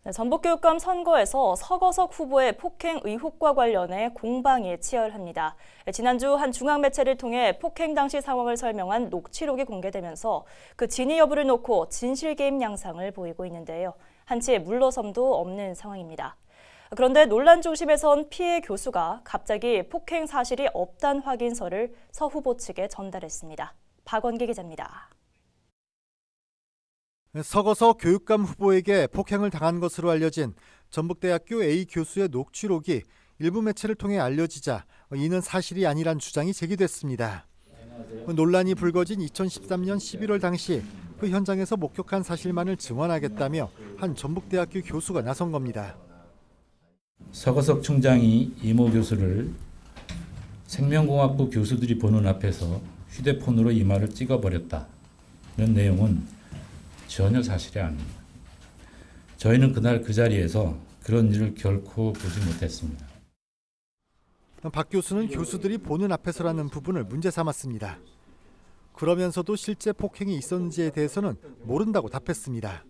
네, 전북교육감 선거에서 서거석 후보의 폭행 의혹과 관련해 공방이 치열합니다. 지난주 한 중앙매체를 통해 폭행 당시 상황을 설명한 녹취록이 공개되면서 그 진위 여부를 놓고 진실게임 양상을 보이고 있는데요. 한치의 물러섬도 없는 상황입니다. 그런데 논란 중심에선 피해 교수가 갑자기 폭행 사실이 없다는 확인서를 서 후보 측에 전달했습니다. 박원기 기자입니다. 서거석 교육감 후보에게 폭행을 당한 것으로 알려진 전북대학교 A 교수의 녹취록이 일부 매체를 통해 알려지자 이는 사실이 아니란 주장이 제기됐습니다. 논란이 불거진 2013년 11월 당시 그 현장에서 목격한 사실만을 증언하겠다며 한 전북대학교 교수가 나선 겁니다. 서거석 총장이 이모 교수를 생명공학부 교수들이 보는 앞에서 휴대폰으로 이마를 찍어버렸다는 내용은 전혀 사실이 아닙니다. 저희는 그날 그 자리에서 그런 일을 결코 보지 못했습니다. 박 교수는 교수들이 보는 앞에서라는 부분을 문제 삼았습니다. 그러면서도 실제 폭행이 있었는지에 대해서는 모른다고 답했습니다.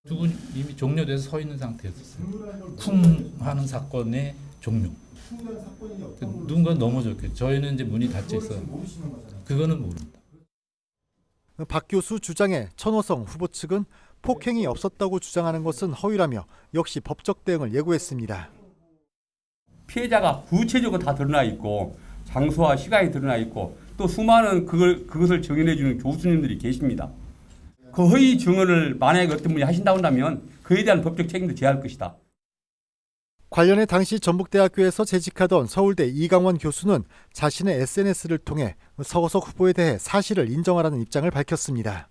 두 분 이미 종료돼서 서 있는 상태였어요. 쿵 하는 사건의 종료. 누군가 넘어졌겠죠. 저희는 이제 문이 닫혀 있어요. 그거는 모릅니다. 박 교수 주장에 천호성 후보 측은 폭행이 없었다고 주장하는 것은 허위라며 역시 법적 대응을 예고했습니다. 피해자가 구체적으로 다 드러나 있고 장소와 시간이 드러나 있고 또 수많은 그것을 증언해 주는 교수님들이 계십니다. 그 허위 증언을 만약에 어떤 분이 하신다고 한다면 그에 대한 법적 책임도 져야 할 것이다. 관련해 당시 전북대학교에서 재직하던 서울대 이강원 교수는 자신의 SNS를 통해 서거석 후보에 대해 사실을 인정하라는 입장을 밝혔습니다.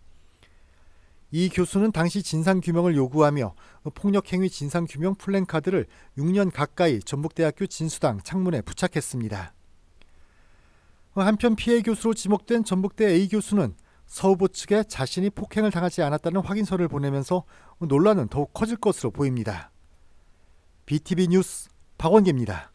이 교수는 당시 진상규명을 요구하며 폭력행위 진상규명 플랜카드를 6년 가까이 전북대학교 진수당 창문에 부착했습니다. 한편 피해 교수로 지목된 전북대 A 교수는 서 후보 측에 자신이 폭행을 당하지 않았다는 확인서를 보내면서 논란은 더욱 커질 것으로 보입니다. BTV 뉴스 박원기입니다.